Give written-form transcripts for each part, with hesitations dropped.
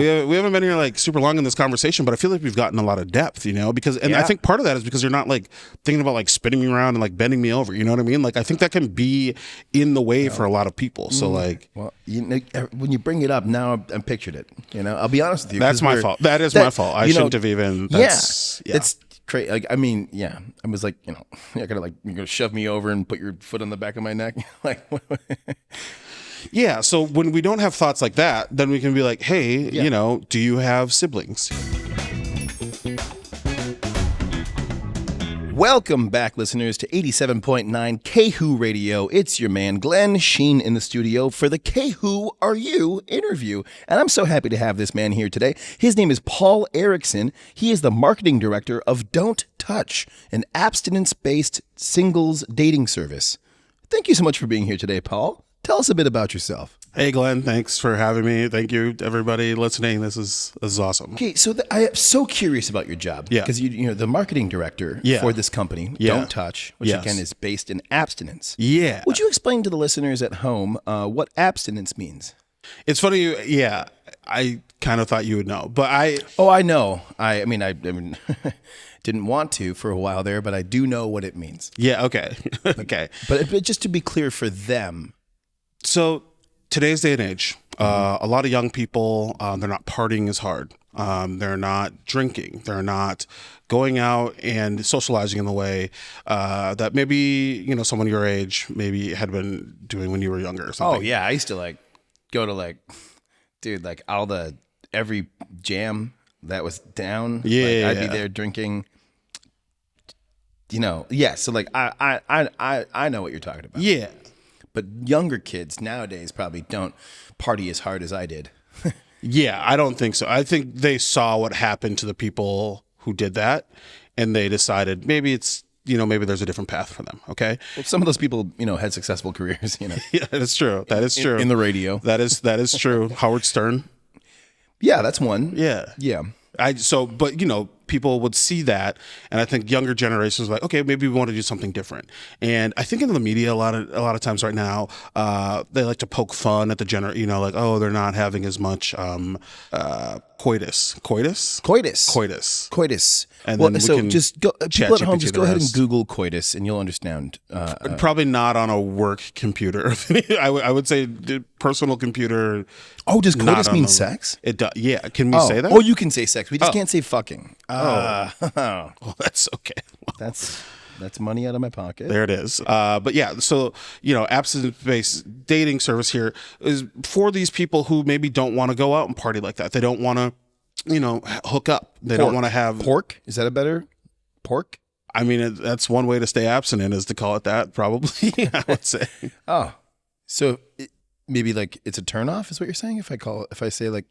we haven't been here like super long in this conversation, but I feel like we've gotten a lot of depth, because, I think part of that is because you're not like thinking about like spinning me around and like bending me over. You know what I mean? Like, I think that can be in the way for a lot of people. So like, well, when you bring it up now, I'm pictured it. I'll be honest with you. That's my fault. That is my fault. I shouldn't have even. It's crazy. Like, I mean, I was like, you're gonna shove me over and put your foot on the back of my neck, like. Yeah, so when we don't have thoughts like that, then we can be like, hey, do you have siblings? Welcome back, listeners, to 87.9 K-Who Radio. It's your man, Glenn Sheen, in the studio for the K-Who Are You interview. And I'm so happy to have this man here today. His name is Paul Erickson. He is the marketing director of Don't Touch, an abstinence-based singles dating service. Thank you so much for being here today, Paul. Tell us a bit about yourself. Hey, Glenn. Thanks for having me. Thank you, everybody listening. This is awesome. Okay, so I am so curious about your job. Yeah. Because you're the marketing director for this company, Don't Touch, which again is based in abstinence. Yeah. Would you explain to the listeners at home what abstinence means? It's funny. I kind of thought you would know, but I know. I mean, didn't want to for a while there, but I do know what it means. Yeah. Okay. Okay. But just to be clear for them. So today's day and age, a lot of young people, they're not partying as hard. They're not drinking. They're not going out and socializing in the way that maybe, someone your age maybe had been doing when you were younger or something. Oh, yeah. I used to go to every jam that was down. Yeah. I'd be there drinking. So I know what you're talking about. Yeah. But younger kids nowadays probably don't party as hard as I did. Yeah, I don't think so. I think they saw what happened to the people who did that, and they decided maybe it's, maybe there's a different path for them. Okay. Well, some of those people, had successful careers. Yeah, that's true. That is true. In the radio. That is true. Howard Stern. Yeah, that's one. Yeah. Yeah. People would see that, and I think younger generations are like, okay, maybe we want to do something different. And I think in the media a lot of times right now, they like to poke fun at the they're not having as much coitus. And then people at home, just go ahead and Google coitus, and you'll understand. Probably not on a work computer. I would say personal computer. Oh, does coitus mean sex? It does. Yeah. Can we say that? Oh, you can say sex. We just can't say fucking. Well, that's okay. That's money out of my pocket. There it is. But yeah, so, abstinence-based dating service here is for these people who maybe don't want to go out and party like that. They don't want to, hook up. They don't want to have... Pork? Is that a better... Pork? I mean, that's one way to stay abstinent is to call it that, probably, I would say. Oh. So... maybe it's a turnoff is what you're saying? If I say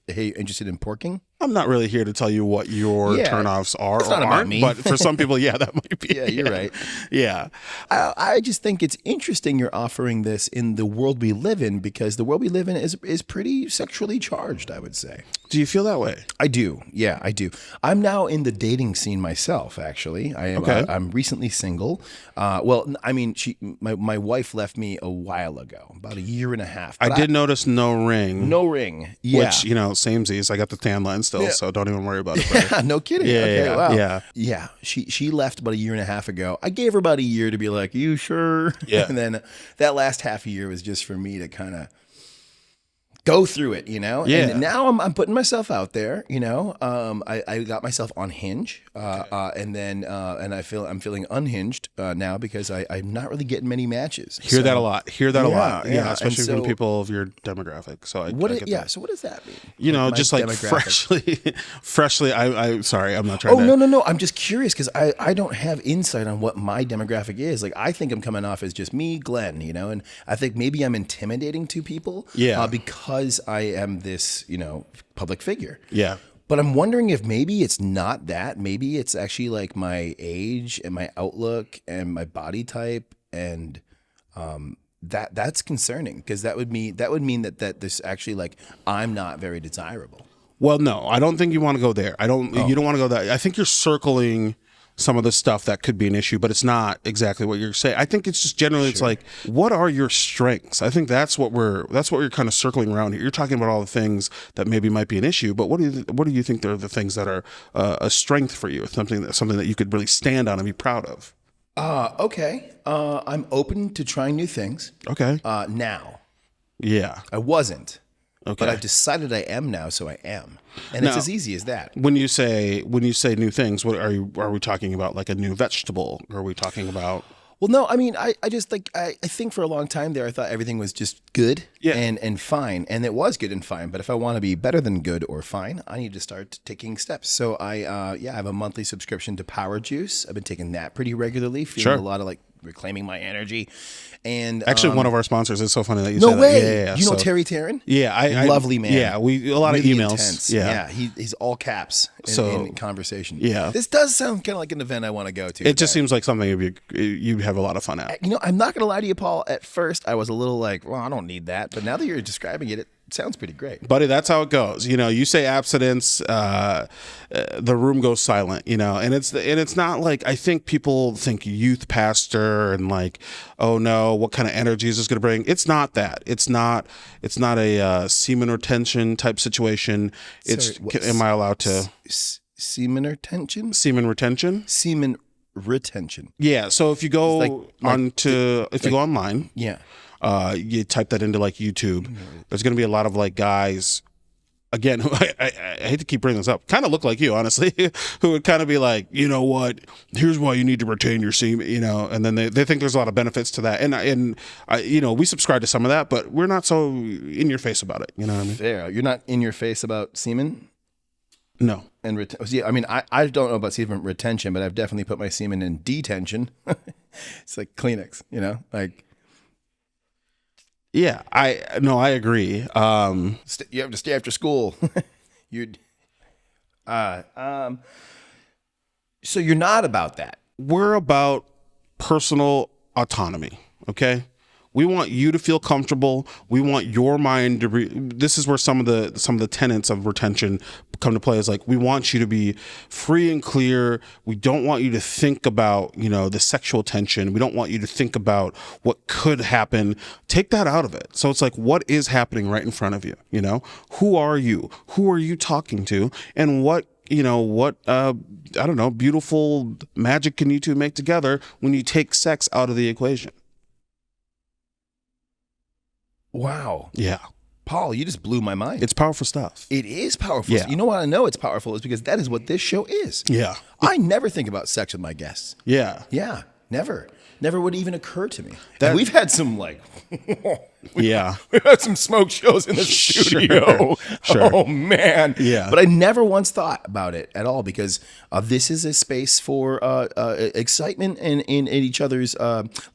hey, interested in porking? I'm not really here to tell you what your turnoffs are or aren't, but for some people, that might be. Yeah, you're right. Yeah. I just think it's interesting you're offering this in the world we live in, because the world we live in is pretty sexually charged, I would say. Do you feel that way? I do. Yeah, I do. I'm now in the dating scene myself, actually. I am. Okay. I'm recently single. My wife left me a while ago, about a year and a half. I did notice no ring. No ring. Yeah. Which, samesies. I got the tan line still, so don't even worry about it. Yeah, no kidding. Yeah, okay, wow. Yeah. Yeah. She left about a year and a half ago. I gave her about a year to be like, you sure? Yeah. And then that last half a year was just for me to kind of go through it, Yeah. And now I'm putting myself out there, I got myself on Hinge, and then I'm feeling unhinged now because I'm not really getting many matches. Hear that a lot. Yeah, especially from people of your demographic. So I get that. So what does that mean? Just like freshly. I'm sorry, I'm not trying. Oh, no. I'm just curious because I don't have insight on what my demographic is. Like, I think I'm coming off as just me, Glenn, and I think maybe I'm intimidating to people. Yeah. Because I am this, public figure. Yeah. But I'm wondering if maybe it's not that. Maybe it's actually like my age and my outlook and my body type, and that's concerning, because that would mean that this actually I'm not very desirable. Well, no, I don't think you want to go there. You don't want to go there. I think you're circling some of the stuff that could be an issue, but it's not exactly what you're saying. I think it's just generally it's like, what are your strengths? I think that's what you're kind of circling around here. You're talking about all the things that maybe might be an issue, but what do you think are the things that are a strength for you? Something that you could really stand on and be proud of? Okay. I'm open to trying new things. Okay. Now. Yeah. I wasn't. Okay. But I've decided I am now, so I am. And Now, it's as easy as that. When you say new things, what are we talking about? Like a new vegetable? Or are we talking about? Well, no, I mean, I just like, I think for a long time there, I thought everything was just good and fine. And it was good and fine. But if I want to be better than good or fine, I need to start taking steps. So I have a monthly subscription to Power Juice. I've been taking that pretty regularly, feeling a lot of like reclaiming my energy. And actually, one of our sponsors. It's so funny that you no say way. that. Yeah. You know Terry Taryn? Yeah, lovely man. Yeah, a lot really of emails. Intense. Yeah, he's all caps in conversation. Yeah, this does sound kind of like an event I want to go to. It just seems like something you'd have a lot of fun at. You know, I'm not going to lie to you, Paul. At first, I was a little like, well, I don't need that. But now that you're describing it, it sounds pretty great. Buddy, that's how it goes. You know, you say abstinence, the room goes silent, you know, and it's not like, I think people think youth pastor and like, oh no, what kind of energy is this going to bring? It's not that. It's not a semen retention type situation. Am I allowed to? Semen retention? Semen retention? Semen retention. Yeah. So if you go you go online. Yeah. You type that into like YouTube, there's going to be a lot of like guys, again, who I hate to keep bringing this up, kind of look like you, honestly, who would kind of be like, you know what, here's why you need to retain your semen, you know, and then they think there's a lot of benefits to that. And you know, we subscribe to some of that, but we're not so in your face about it. You know what I mean? Fair. You're not in your face about semen? No. And I mean, I don't know about semen retention, but I've definitely put my semen in detention. It's like Kleenex, you know, like. Yeah, I agree. You have to stay after school. So you're not about that. We're about personal autonomy. Okay, we want you to feel comfortable. We want your mind to be. This is where some of the tenets of retention come to play. Is like, we want you to be free and clear. We don't want you to think about, you know, the sexual tension. We don't want you to think about what could happen. Take that out of it. So it's like, what is happening right in front of you? You know, who are you? Who are you talking to? And what I don't know, beautiful magic can you two make together when you take sex out of the equation? Wow. Yeah. Paul, you just blew my mind. It's powerful stuff. It is powerful. Yeah. You know why I know it's powerful is because that is what this show is. Yeah. I never think about sex with my guests. Yeah. Yeah. Never. Never would even occur to me. And we've had some like, we've had some smoke shows in the studio. Sure. Oh man. Yeah. But I never once thought about it at all because this is a space for excitement in each other's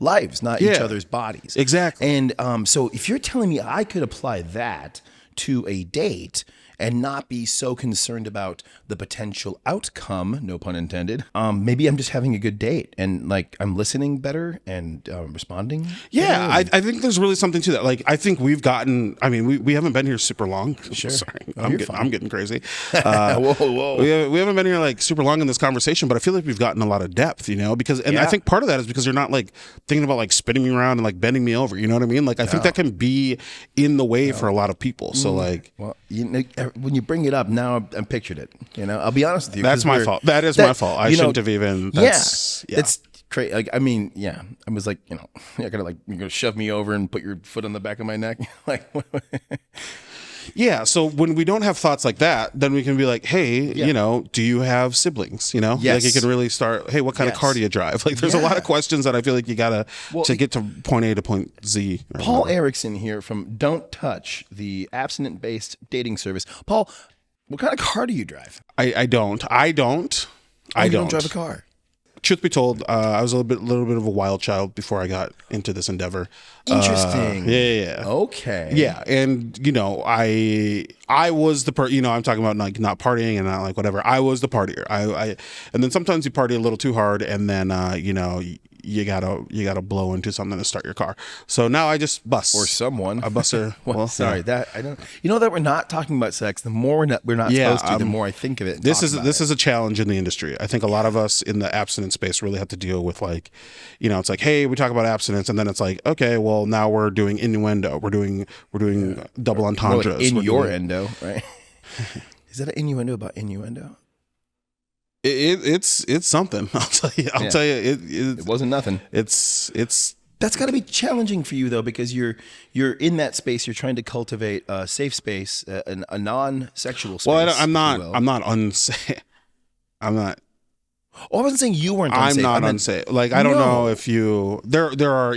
lives, not each other's bodies. Exactly. And so if you're telling me I could apply that to a date and not be so concerned about the potential outcome, no pun intended, maybe I'm just having a good date and like I'm listening better and responding. Yeah, I think there's really something to that. Like, I think we've gotten, I mean, we haven't been here super long. Sure. Sorry, Oh, I'm getting crazy. Whoa. We haven't been here like super long in this conversation, but I feel like we've gotten a lot of depth, you know, because, and I think part of that is because you're not like thinking about like spinning me around and like bending me over, you know what I mean? Like, I think that can be in the way for a lot of people. So like, well, you know, when you bring it up now, I'm pictured it. You know, I'll be honest with you. That's my fault. That is my fault. I shouldn't have even. It's crazy. Like, I mean, yeah. I was like, you know, you're gonna shove me over and put your foot on the back of my neck, like. Yeah, so when we don't have thoughts like that, then we can be like, hey, you know, do you have siblings? You know, like you can really start, hey, what kind of car do you drive? Like, there's a lot of questions that I feel like you gotta to get to point A to point Z. Paul Erickson here from Don't Touch, the abstinent-based dating service. Paul, what kind of car do you drive? I don't. You don't drive a car. truth be told, I was a little bit of a wild child before I got into this endeavor. Interesting. Yeah. Okay. Yeah, and I was the I'm talking about like not partying and not like whatever. I was the partier. And then sometimes you party a little too hard, and then you gotta blow into something to start your car. So now I just bust Or someone. a busser. Well, sorry, that I don't. You know that we're not talking about sex. The more we're not supposed to, the more I think of it. This is a challenge in the industry. I think a lot of us in the abstinence space really have to deal with like, it's like, hey, we talk about abstinence, and then it's like, okay, well now we're doing innuendo. We're doing double entendres. Like inyourendo, right? Is that an innuendo about innuendo? It's something. I'll tell you. It wasn't nothing. It's That's got to be challenging for you though, because you're in that space. You're trying to cultivate a safe space, a non-sexual space. Well, I'm not unsafe. I'm not. Oh, I wasn't saying you weren't unsafe. I'm not unsafe. Like I don't know if you there are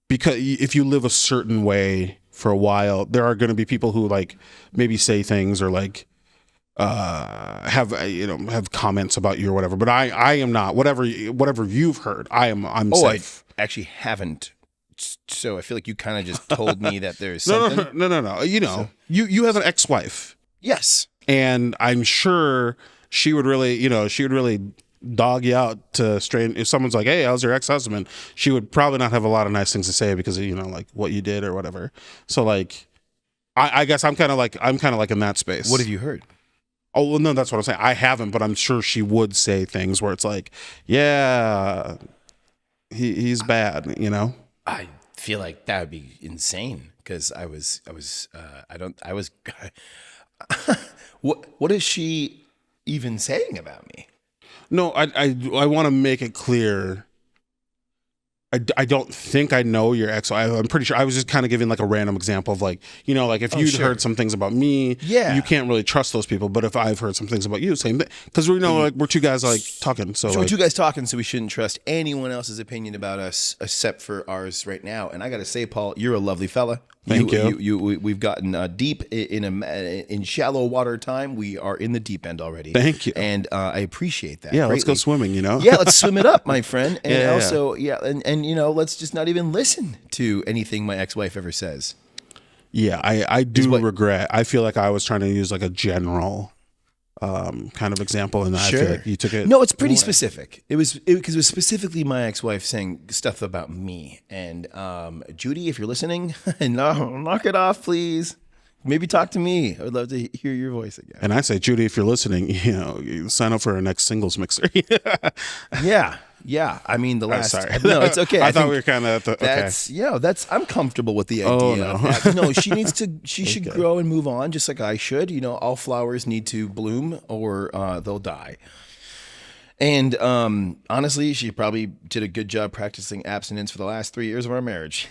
because if you live a certain way for a while, there are going to be people who like maybe say things or like have comments about you or whatever. But I am not. Whatever you've heard, I'm safe. I actually haven't. So I feel like you kind of just told me that there's something. No. You have an ex-wife. Yes. And I'm sure she would really dog you out to strain. If someone's like, hey, how's your ex-husband? She would probably not have a lot of nice things to say because of, like what you did or whatever. So like, I guess I'm kind of like in that space. What have you heard? Oh, well, no, that's what I'm saying. I haven't, but I'm sure she would say things where it's like, yeah, he's bad, I feel like that would be insane because what is she even saying about me? No, I want to make it clear. I don't think I know your ex. I'm pretty sure I was just kind of giving like a random example of like, like if you'd heard some things about me, you can't really trust those people. But if I've heard some things about you, same thing. Because like we're two guys like talking. So we're two guys talking, so we shouldn't trust anyone else's opinion about us except for ours right now. And I got to say, Paul, you're a lovely fella. Thank you. We've gotten deep in shallow water time. We are in the deep end already. Thank you. And I appreciate that. Yeah, greatly. Let's go swimming, Yeah, let's swim it up, my friend. And also, and let's just not even listen to anything my ex-wife ever says. Yeah, I do regret. I feel like I was trying to use like a general kind of example, and I feel like you took it. No, it's pretty specific. It was specifically my ex-wife saying stuff about me. And Judy, if you're listening, knock it off, please. Maybe talk to me. I would love to hear your voice again. And I say, Judy, if you're listening, you sign up for our next singles mixer. Yeah. I mean, the last. Sorry. No, it's okay. I thought we were kind of at the. That's. I'm comfortable with the idea. Oh, no. Of that. No, she needs to. She should grow and move on, just like I should. All flowers need to bloom, or they'll die. And honestly, she probably did a good job practicing abstinence for the last 3 years of our marriage.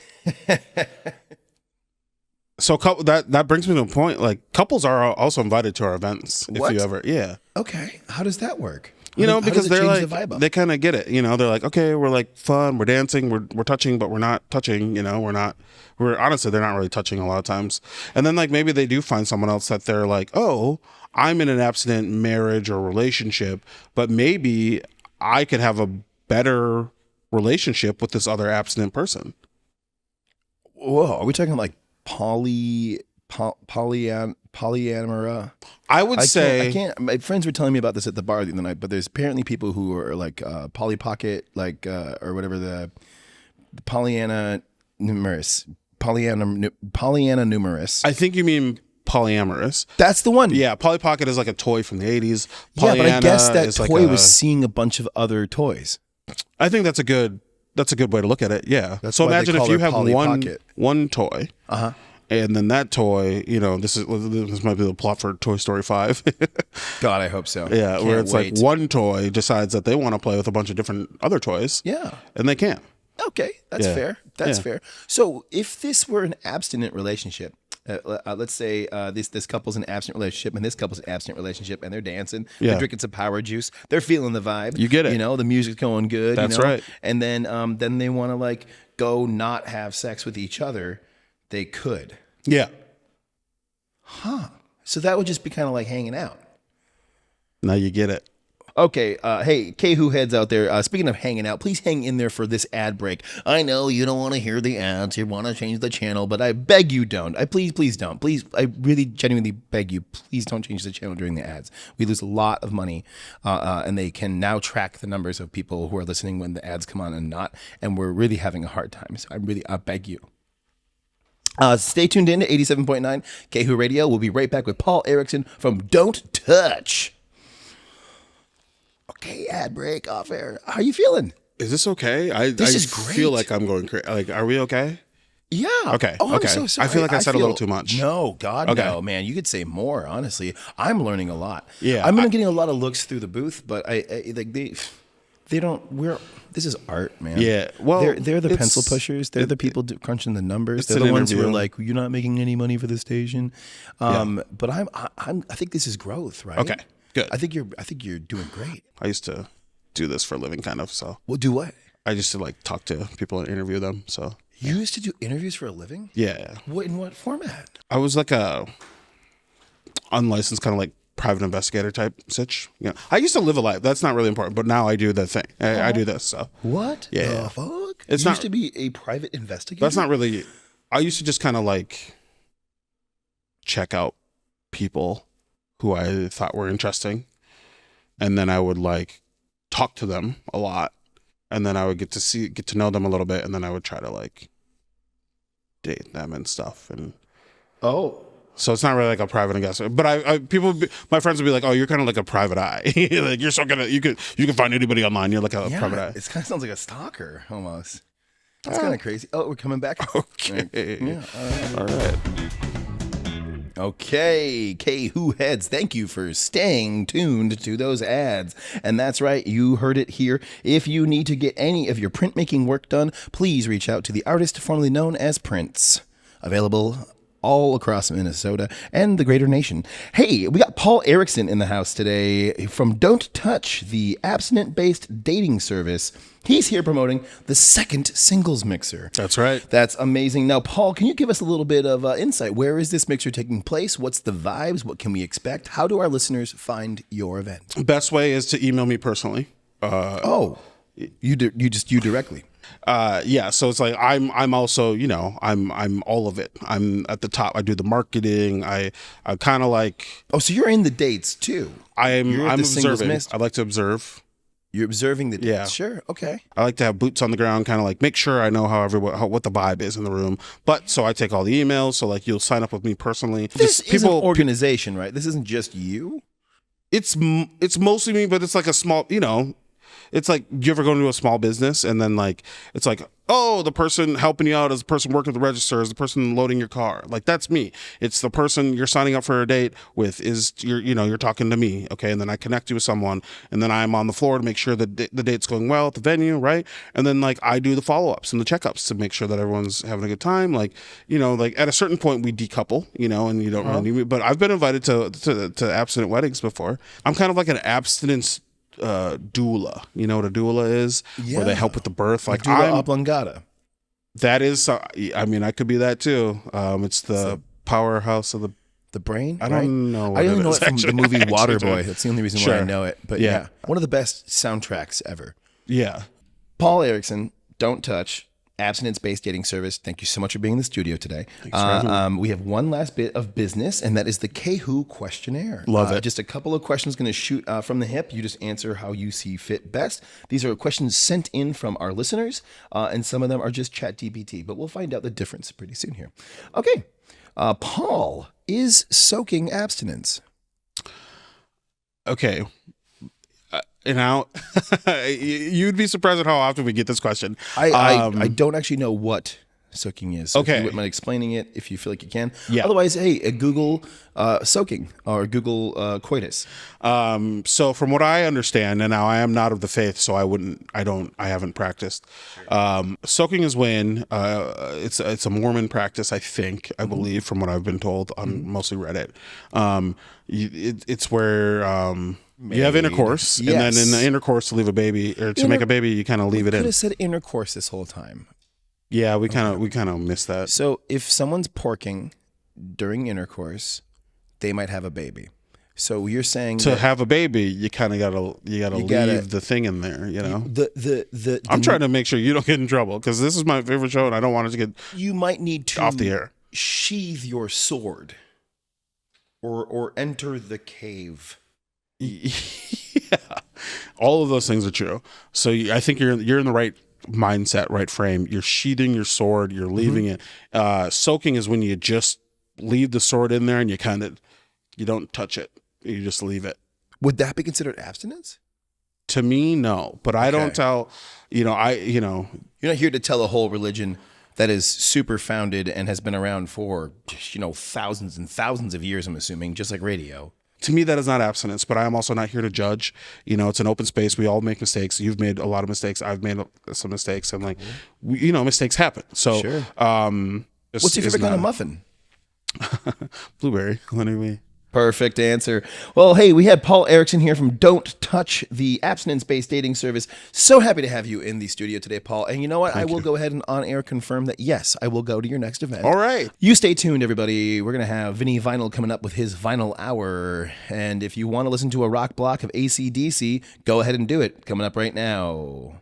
So that brings me to a point. Like couples are also invited to our events if you ever. Yeah. Okay. How does that work? Because they're like they kind of get it. They're like, okay, we're like fun, we're dancing, we're touching, but we're not touching. We're honestly they're not really touching a lot of times. And then like maybe they do find someone else that they're like, oh, I'm in an abstinent marriage or relationship, but maybe I could have a better relationship with this other abstinent person. Whoa, are we talking like polyamorous? I would say I can't. My friends were telling me about this at the bar the other night, but there's apparently people who are like poly pocket, like or whatever the Pollyanna numerous. I think you mean polyamorous. That's the one. Yeah, Polly Pocket is like a toy from the 80s. Yeah, but I guess that toy was seeing a bunch of other toys. I think that's a good way to look at it. Yeah. So imagine if you have one toy. Uh-huh. And then that toy, this might be the plot for Toy Story 5. God, I hope so. Yeah, Can't where it's wait. like one toy decides that they want to play with a bunch of different other toys. Yeah. And they can't. Okay, that's fair. That's fair. So if this were an abstinent relationship, let's say this couple's an abstinent relationship and this couple's an abstinent relationship, and they're dancing, they're drinking some power juice, they're feeling the vibe. You get it. The music's going good. That's right. And then they want to like go not have sex with each other. They could. Yeah. Huh. So that would just be kind of like hanging out. Now you get it. Okay, hey, K-Who heads out there, speaking of hanging out, please hang in there for this ad break. I know you don't want to hear the ads, you want to change the channel, but I beg you don't. Please don't. Please, I really genuinely beg you, please don't change the channel during the ads. We lose a lot of money, and they can now track the numbers of people who are listening when the ads come on and not, and we're really having a hard time, so I beg you. Stay tuned in to 87.9 K-Who Radio. We'll be right back with Paul Erickson from Don't Touch. Okay, ad break, off air. How are you feeling? Is this okay? This I is great. feel like I'm going crazy. Like, are we okay? Yeah. Okay. Oh, okay. I'm so sorry. I feel like I said a little too much. No, God, Okay. no, man. You could say more, honestly. I'm learning a lot. Yeah, I'm getting a lot of looks through the booth, but I like they don't. This is art, man. Yeah, well, they're the pencil pushers. They're the people crunching the numbers. They're an the ones who are interview. like, "You're not making any money for the station." But I think this is growth, right? Okay, good. I think you're doing great. I used to do this for a living, kind of. So Well, do what? I used to like talk to people and interview them. So You used to do interviews for a living? yeah, In what format? I was like a unlicensed kind of like private investigator type sitch. You know, I used to live a life. That's not really important, but now I do the thing. I do this. So What? Yeah. The fuck? It's You not- used to be a private investigator? that's not really. I used to just kind of like check out people who I thought were interesting, and then I would like talk to them a lot, and then I would get to know them a little bit, and then I would try to like date them and stuff. And Oh. so it's not really like a private investigator, but my friends would be like, "Oh, you're kind of like a private eye. Like you're so good at you can find anybody online. You're like a private eye." It kind of sounds like a stalker almost. That's kind of crazy. Oh, we're coming back. Okay. Yeah. All right. Okay, K-Who heads, thank you for staying tuned to those ads. And that's right, you heard it here. If you need to get any of your printmaking work done, please reach out to the artist formerly known as Prince. Available all across Minnesota and the greater nation. Hey, we got Paul Erickson in the house today from Don't Touch, the abstinent-based dating service. He's here promoting the second singles mixer. That's right. That's amazing. Now, Paul, can you give us a little bit of insight? Where is this mixer taking place? What's the vibes? What can we expect? How do our listeners find your event? Best way is to email me personally. You directly. Yeah, so it's like I'm also, you know, I'm all of it. I'm at the top. I do the marketing. I kind of like Oh, so you're in the dates too. I'm the singles observing. mist? I like to observe. You're observing the dates. Yeah. Sure. Okay. I like to have boots on the ground, kind of like make sure I know what the vibe is in the room. But so I take all the emails. So like you'll sign up with me personally. This Just is an organization, right? This isn't just you. It's mostly me, but it's like a small, you know, it's like you ever go into a small business and then like it's like, oh, the person helping you out is the person working at the register, is the person loading your car. Like that's me. It's the person you're signing up for a date with is you're talking to me, okay? And then I connect you with someone, and then I'm on the floor to make sure that the date's going well at the venue, right? And then like I do the follow-ups and the checkups to make sure that everyone's having a good time. Like, you know, like at a certain point we decouple, you know, and you don't really need me. But I've been invited to abstinent weddings before. I'm kind of like an abstinence doula. You know what a doula is? Where they help with the birth. Like Doula oblongata. that is, I mean, I could be that too. It's the powerhouse of the brain. I don't know. I only know it from actually. the movie I actually Waterboy. don't. That's the only reason why I Sure. know it. But Yeah. yeah, one of the best soundtracks ever. Yeah. Paul Erickson, Don't Touch, abstinence-based dating service. Thank you so much for being in the studio today. Thanks for having me. We have one last bit of business, and that is the K-Who questionnaire. Love it. Just a couple of questions going to shoot from the hip. You just answer how you see fit best. These are questions sent in from our listeners, and some of them are just ChatGPT, but we'll find out the difference pretty soon here. Okay. Paul, is soaking abstinence? Okay. Now, you'd be surprised at how often we get this question. I don't actually know what soaking is. So Okay. If you wouldn't mind explaining it, if you feel like you can. Yeah. Otherwise, hey, Google soaking or Google coitus. So from what I understand, and now I am not of the faith, so I haven't practiced. Soaking is when it's a Mormon practice, I think, I believe, from what I've been told on mostly Reddit. It's where you have intercourse, and then in the intercourse to leave a baby or to make a baby, you kind of leave it Could in. have said intercourse this whole time. Yeah, we kind of missed that. So if someone's porking during intercourse, they might have a baby. So you're saying to have a baby, you kind of gotta leave the thing in there, I'm trying to make sure you don't get in trouble because this is my favorite show and I don't want it to get you might need to off the air. Sheathe your sword or enter the cave. Yeah, all of those things are true. So I think you're in the right mindset, right frame. You're sheathing your sword, you're leaving it. Soaking is when you just leave the sword in there and you don't touch it. You just leave it. Would that be considered abstinence? To me, no. But I don't tell, you're not here to tell a whole religion that is super founded and has been around for, thousands and thousands of years, I'm assuming, just like radio. To me, that is not abstinence, but I am also not here to judge. It's an open space. We all make mistakes. You've made a lot of mistakes. I've made some mistakes, and mistakes happen. So, sure. What's your favorite kind of muffin? Blueberry. Anyway. Perfect answer. Well, hey, we had Paul Erickson here from Don't Touch, the abstinence-based dating service. So happy to have you in the studio today, Paul. And you know what? I will go ahead and on-air confirm that, yes, I will go to your next event. All right. You stay tuned, everybody. We're going to have Vinny Vinyl coming up with his Vinyl Hour. And if you want to listen to a rock block of AC/DC, go ahead and do it. Coming up right now.